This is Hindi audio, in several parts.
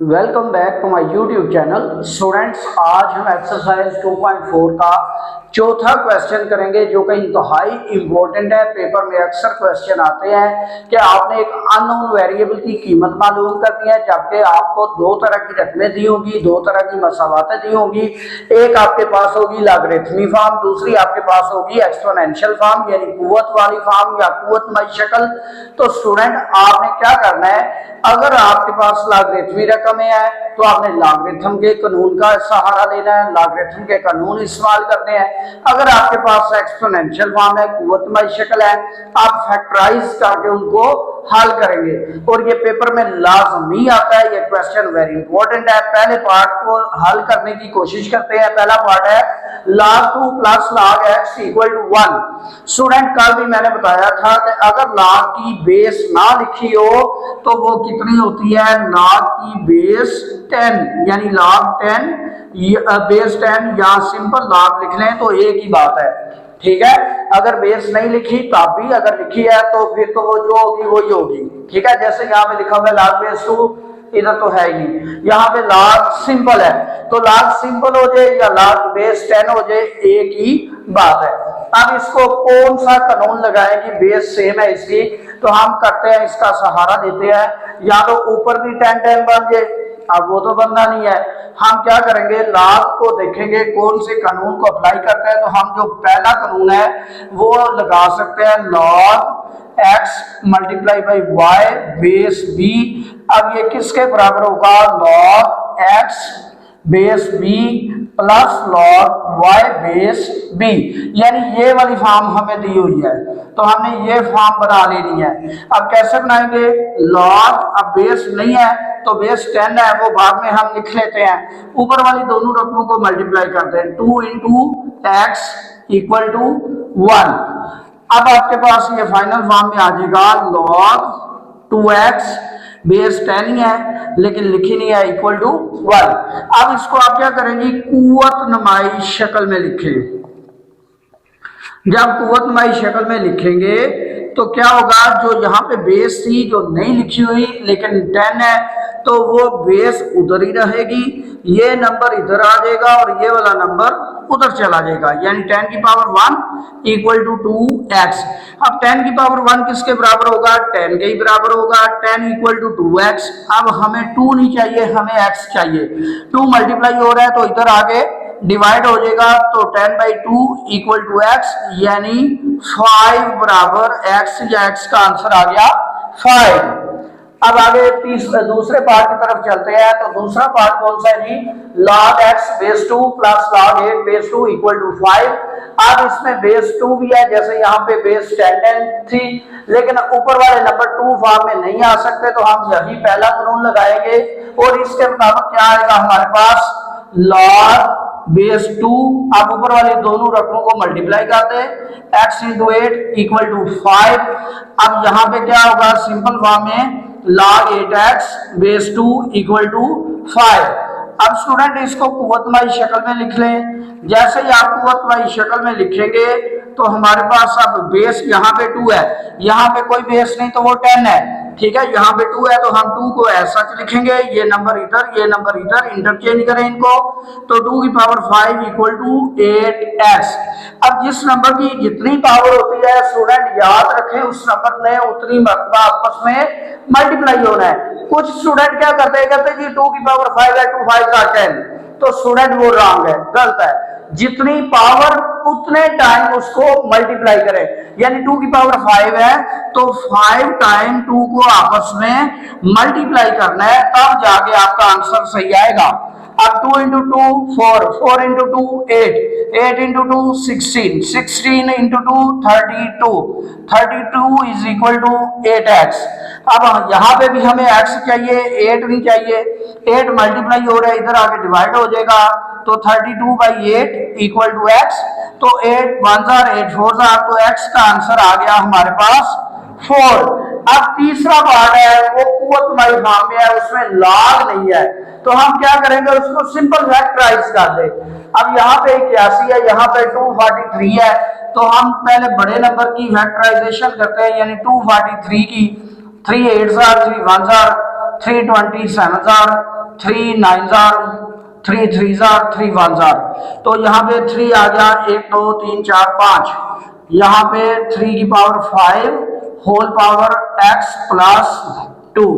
Welcome back to my YouTube channel students. आज हम एक्सरसाइज 2.4 का चौथा क्वेश्चन करेंगे जो कि इंतहाई इम्पोर्टेंट है। पेपर में अक्सर क्वेश्चन आते हैं कि आपने एक अननोन वेरिएबल की कीमत मालूम करनी है, जबकि आपको दो तरह की रकमें दी होंगी, दो तरह की मसावातें दी होंगी। एक आपके पास होगी लॉगरिथमी फॉर्म, दूसरी आपके पास होगी एक्सपोनेंशियल फॉर्म यानी कुव्वत वाली फॉर्म या कुव्वतमय शक्ल। तो स्टूडेंट आपने क्या करना है, अगर आपके पास लॉगरिथमी रकमें है तो आपने लॉगरिथम के कानून का सहारा लेना है, लॉगरिथम के कानून इस्तेमाल करने हैं। अगर आपके पास एक्सपोनेंशियल फॉर्म है, कुव्वतमय शक्ल है, आप फैक्टराइज करके उनको हल करेंगे और ये पेपर में लाजमी आता है। ये क्वेश्चन वेरी इंपॉर्टेंट है। पहले पार्ट को हल करने की कोशिश करते हैं। पहला पार्ट है log 2 plus log x equal to 1। Student कल भी मैंने बताया था कि अगर log की बेस ना लिखी हो तो वो कितनी होती है, log की बेस 10 यानी log 10 बेस 10 या सिंपल log लिख लें तो एक ही बात है। ठीक है, अगर बेस नहीं लिखी तब भी, अगर लिखी है तो फिर तो वो जो होगी वही होगी। ठीक है, जैसे यहाँ पे लिखा हुआ है log बेस 2, इधर तो है ही नहीं, यहाँ पे log सिंपल है तो log सिंपल हो जाए या log बेस 10 हो जाए, एक ही बात है। अब इसको कौन सा कानून लगाए कि बेस सेम है इसकी, तो हम करते हैं इसका सहारा देते हैं, या तो ऊपर भी 10 10 बन जाए, अब वो तो बनना नहीं है। हम क्या करेंगे, log को देखेंगे कौन से कानून को अप्लाई करते हैं। तो हम जो पहला कानून है वो लगा सकते हैं, log x multiply by y base b। अब ये किसके बराबर होगा, log x base b plus log y base b, यानी ये वाली फॉर्म हमें दी हुई है तो हमने ये फॉर्म बना लेनी है। अब कैसे बनाएंगे, log अब बेस नहीं है तो बेस 10 है, वो बाद में हम लिख लेते हैं। ऊपर वाली दोनों रकमों को मल्टीप्लाई करते हैं, 2 इंटू एक्स इक्वल टू 1। अब आपके पास ये फाइनल फॉर्म में आ जाएगा log 2x बेस 10 ही है लेकिन लिखी नहीं है, इक्वल टू 1। अब इसको आप क्या करेंगे, कुव्वतनुमाई शक्ल में लिखें। जब कुव्वतनुमाई शक्ल में लिखेंगे तो क्या होगा, जो यहाँ पे बेस थी जो नहीं लिखी हुई लेकिन 10 है तो वो बेस उधर ही रहेगी, ये नंबर इधर आ जाएगा और ये वाला नंबर उधर चला जाएगा, यानी 10 की पावर 1 इक्वल टू 2x। अब 10 की पावर 1 किसके बराबर होगा, 10 के ही बराबर होगा, 10 इक्वल टू 2x। अब हमें 2 नहीं चाहिए, हमें x चाहिए। 2 मल्टीप्लाई हो रहा है तो इधर आगे डिवाइड हो जाएगा, तो 10/2 इक्वल टू x, यानी 5 बराबर x, या x का आंसर आ गया 5। अब आगे दूसरे पार्ट की तरफ चलते हैं। तो दूसरा पार्ट कौन सा है जी, log x base 2 plus log 8 base 2 equal to 5। अब इसमें बेस 2 भी है, जैसे यहाँ पे बेस 10 थी लेकिन ऊपर वाले नंबर 2 फॉर्म में नहीं आ सकते तो हम यही पहला कानून लगाएंगे और इसके मुताबिक क्या आएगा हमारे पास, log बेस 2। अब ऊपर वाली दोनों रकमों को मल्टीप्लाई करते हैं, x इंटू 8 इक्वल टू 5। अब यहाँ पे क्या होगा, सिंपल फॉर्म में log 8x base 2 equal to 5। अब स्टूडेंट इसको कुव्वतनुमाई शक्ल में लिख लें। जैसे ही आप कुव्वतनुमाई शक्ल में लिखेंगे तो हमारे पास अब बेस यहाँ पे 2 है, यहाँ पे कोई बेस नहीं तो वो 10 है। ठीक है, यहाँ पे 2 है तो हम 2 को ऐसा लिखेंगे, ये नंबर इधर, ये नंबर इधर, इंटरचेंज करें इनको, तो 2 की पावर 5 इक्वल टू 8x। अब जिस नंबर की जितनी पावर होती है स्टूडेंट याद रखें, उस नंबर ने उतनी मरतबा आपस में मल्टीप्लाई होना है। कुछ स्टूडेंट क्या करते हैं, कहते हैं जी 2 की पावर 5 है, 2 5 का 10, तो स्टूडेंट वो रॉन्ग है, गलत है। जितनी पावर उतने टाइम उसको मल्टीप्लाई करें, यानी 2 की पावर 5 है तो 5 टाइम 2 को आपस में मल्टीप्लाई करना है, तब जाके आपका आंसर सही आएगा। अब 2 into 2 4, 4 into 2 8, 8 into 2 16, 16 into 2 32, 32 is equal to 8x। अब यहाँ पे भी हमें x चाहिए, 8 नहीं चाहिए, 8 मल्टीप्लाई हो रहा है, इधर आके डिवाइड हो जाएगा, तो 32/8 इक्वल टू x। तो 8 1 8 4 तो x का आंसर आ गया हमारे पास 4। अब तीसरा पार्ट है वो कुव्वतनुमाई फॉर्म में है, उसमें log नहीं है तो हम क्या करेंगे, उसको सिंपल फैक्टराइज कर दे। अब यहाँ पे 81 है, यहाँ पे 243 है, तो हम पहले बड़े नंबर की फैक्टराइजेशन करते हैं, यानी 243 की 3 8 3 1 3 20 7 3 9 जार, 3 3 जार, 3 1 जार। तो यहाँ पे 3 आ गया, 1 2 3 4 5। यहाँ पे 3 की power 5 whole power x plus 2।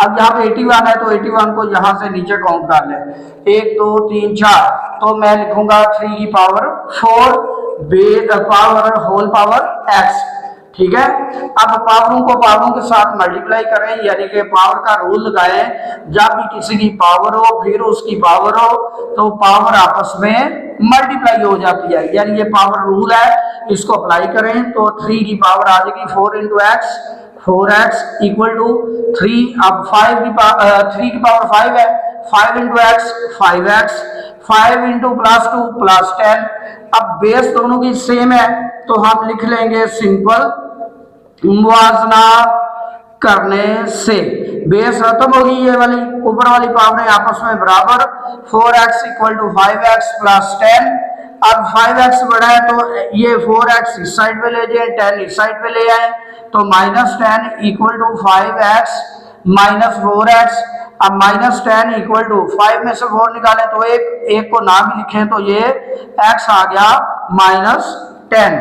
अब यहाँ पे 81 है तो 81 को यहाँ से नीचे काउंट कर ले, 1 2 3 4। तो मैं लिखूंगा 3 की power 4 power whole power x। ठीक है, अब पावरों को पावरों के साथ मल्टीप्लाई करें, यानी कि पावर का रूल लगाएं। जब भी किसी की पावर हो फिर उसकी पावर हो तो पावर आपस में मल्टीप्लाई हो जाती है, यानी ये पावर रूल है, इसको अप्लाई करें तो 3 की पावर आ जाएगी 4 into x, 4x equal to 3। अब 3 की पावर 5 है, 5 into x 5x, 5 into plus 2 plus 10। अब बेस दोनों की सेम है तो हम लिख लेंगे सिंपल, मुआवजा करने से बेस खत्म होगी, ये वाली ऊपर वाली पावरें आपस में बराबर, 4x equal to 5x plus 10। अब 5x बड़ा है तो ये 4x इस साइड पे ले जाए, 10 इस साइड पे ले आए, तो minus 10 equal to 5x minus 4x। अब माइनस 10 इक्वल टू 5 में से 4 निकालें तो एक को ना भी लिखें तो ये x आ गया माइनस 10।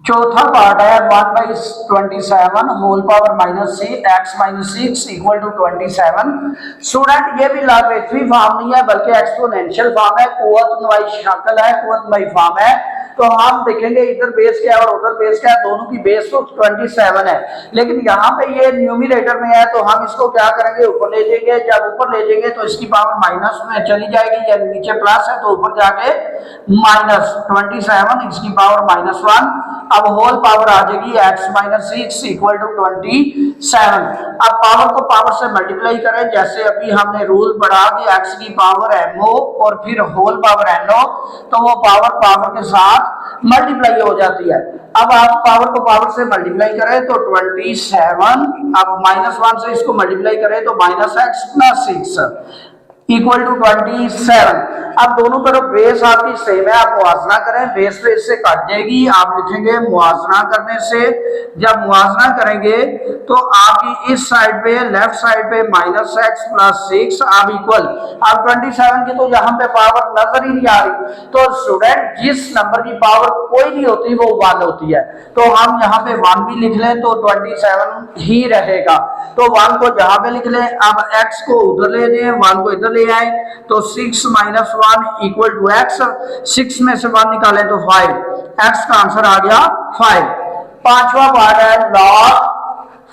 चौथा पार्ट है 1/27 whole power minus 6 x minus 6 equal to 27। Student ये भी लॉगरिथमिक फॉर्म नहीं है बल्कि एक्सपोनेंशियल फॉर्म है, कुव्वत नुमाई शक्ल है, कुव्वत नुमाई फॉर्म है। तो हम देखेंगे इधर बेस क्या है और उधर बेस क्या है, दोनों की बेस तो 27 है, लेकिन यहाँ पे ये न्यूमरेटर में है तो हम इसको क्या करेंगे, ऊपर ले जाएंगे। जब ऊपर ले जाएंगे तो इसकी पावर माइनस में चली जाएगी, या नीचे प्लस है तो ऊपर जाके माइनस 27, इसकी पावर माइनस 1। अब होल पावर आ जाएगी x माइनस 6 इक्वल टू 27। अब पावर को पावर से मल्टीप्लाई करें, जैसे अभी हमने रूल पढ़ा कि x की पावर mo और फिर होल पावर no, तो वो पावर के साथ मल्टीप्लाई हो जाती है। अब आप पावर को पावर से मल्टीप्लाई करें तो 27, अब माइनस 1 से इसको मल्टीप्लाई करें तो minus x plus 6 equal to 27। अब दोनों तरफ बेस आपकी सेम है, आप मुआवजा करें, बेस पे इससे काट जाएगी, आप लिखेंगे मुआवजा करने से। जब मुआवजा करेंगे तो आपकी इस साइड पे लेफ्ट साइड पे माइनस x प्लस 6 आप इक्वल। अब 27 की तो यहाँ पे पावर नजर ही नहीं आ रही, तो स्टूडेंट जिस नंबर की पावर कोई नहीं होती वो 1 होती है, तो हम यहाँ पे 1 भी लिख लें तो 27 ही रहेगा। तो 1 को जहाँ पे लिख लें, अब x को उधर ले जाए, 1 को इधर ले आए, तो 6 माइनस 1 इक्वल टू x। 6 में से 1 निकालें तो 5, x का आंसर आ गया 5। पांचवा पार्ट है log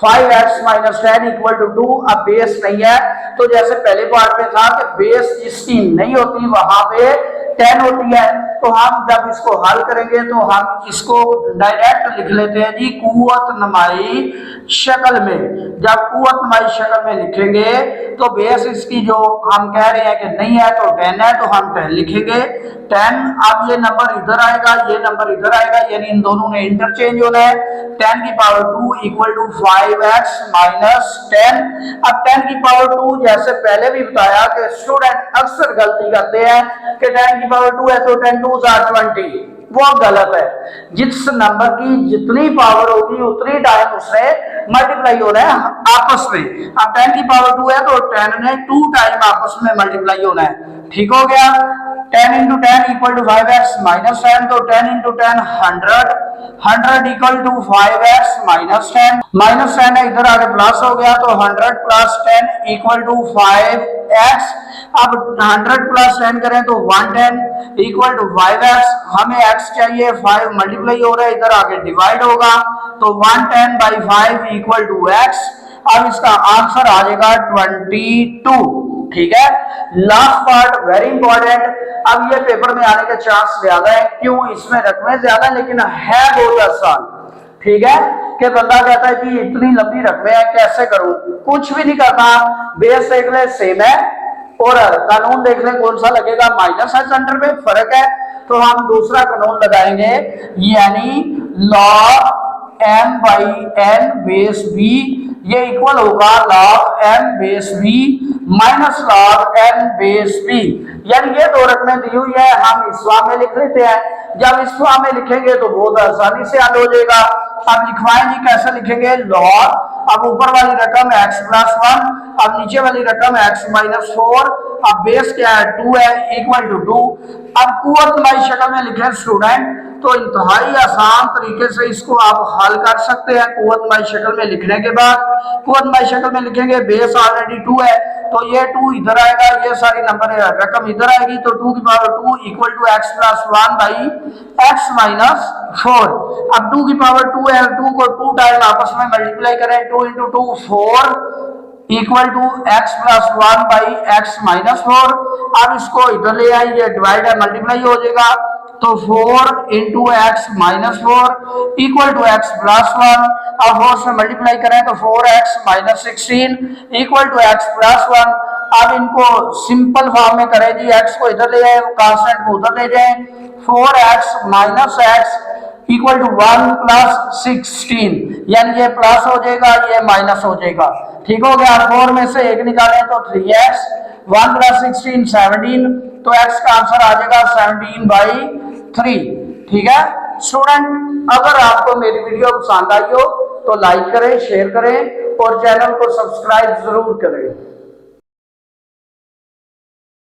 5x minus 10 equal to 2। अब बेस नहीं है तो जैसे पहले पार्ट में था कि बेस जिसकी नहीं होती वहां पे 10 होती है, तो हम जब इसको हल करेंगे तो हम इसको डायरेक्ट लिख लेते हैं जी कुव्वत नुमाई शक्ल में। जब कुव्वत नुमाई शक्ल में लिखेंगे तो बेस इसकी जो हम कह रहे हैं कि नहीं है तो 10 है, तो हम 10 लिखेंगे 10। अब ये नंबर इधर आएगा, ये नंबर इधर आएगा, यानी इन दोनों ने इंटरचेंज होना है। 10 की power 2 equal to 5x minus 10। अब 10 की पावर 2 जैसे पहले भी बताया कि स्टूडेंट अक्सर गलती करते हैं कि 10 की पावर 2 है तो 10 2 20, वो गलत है। जिस नंबर की जितनी पावर होगी उतनी टाइम उससे मल्टीप्लाई हो रहा है आपस में। अब 10 की पावर 2 है तो 10 ने 2 टाइम आपस में मल्टीप्लाई होना है। ठीक हो गया। 10 into 10 equal to 5x minus 10, तो 10 into 10 100 equal to 5x minus 10। Minus 10 है इधर आगे प्लस हो गया तो 100 प्लस 10 इक्वल टू 5x। अब 100 प्लस 10 करें तो 110 इक्वल टू 5x। हमें x चाहिए, 5 मल्टीप्लाई हो रहा है, इधर आगे डिवाइड होगा तो 110 बाई 5 इक्वल टू x। अब इसका आंसर आ जाएगा 22। ठीक है। Last part very important. अब ये पेपर में आने के चांस ज्यादा है, क्यों, इसमें रकमें ज्यादा लेकिन है बहुत आसान। ठीक है, कि बंदा कहता है कि इतनी लंबी रकमें है कैसे करूं, कुछ भी नहीं करना, बेस देख ले सेम है और कानून देख ले कौन सा लगेगा, माइनस है सेंटर में, फर्क है, तो हम दूसरा कानून लगाएंगे, यानी log m by n base b, ये इक्वल होगा log m base b minus log n base b। यानी ये दो रकमें दी हुई है, हम इस फॉर्म में लिख लेते हैं। जब इस फॉर्म में लिखेंगे तो बहुत आसानी से हल हो जाएगा। अब लिखवाएं जी, कैसे लिखेंगे, लॉग, अब ऊपर वाली रकम x प्लस 1 अब नीचे वाली रकम x माइनस 4, अब बेस क्या है 2 है, इक्वल टू 2। अब कुव्वतमाई शक्ल में लिखे स्टूडेंट, तो इंतहाई आसान तरीके से इसको आप हल कर सकते हैं। कुव्वतमाई शक्ल में लिखने के बाद कुव्वतमाई शक्ल में लिखेंगे, बेस ऑलरेडी 2 है तो ये 2 इधर आएगा, ये सारी नंबर रकम इधर आएगी, तो 2 की power 2 equal to x plus 1 by x minus 4। अब 2 की पावर 2 है, 2 को 2 टाइम आपस में मल्टीप्लाई करें, 2 into 2 4 equal to x plus 1 by x minus 4। अब इसको इधर ले आइए, डिवाइड है मल्टीप्लाई हो जाएगा, तो 4 into x minus 4 equal to x plus 1। अब 4 से मल्टीप्लाई करें तो 4x minus 16 equal to x plus 1। अब इनको सिंपल फॉर्म में करें जी, x को इधर ले जाए, कांस्टेंट को उधर ले जाए, 4x minus x equal to 1 plus 16, यानी ये प्लस हो जाएगा, ये माइनस हो जाएगा। ठीक हो गया। 4 में से 1 निकालें तो 3x, 1 प्लस 16 17, तो x का आंसर आ जाएगा 17/3। ठीक है स्टूडेंट, अगर आपको मेरी वीडियो पसंद आई हो तो लाइक करें, शेयर करें और चैनल को सब्सक्राइब जरूर करें।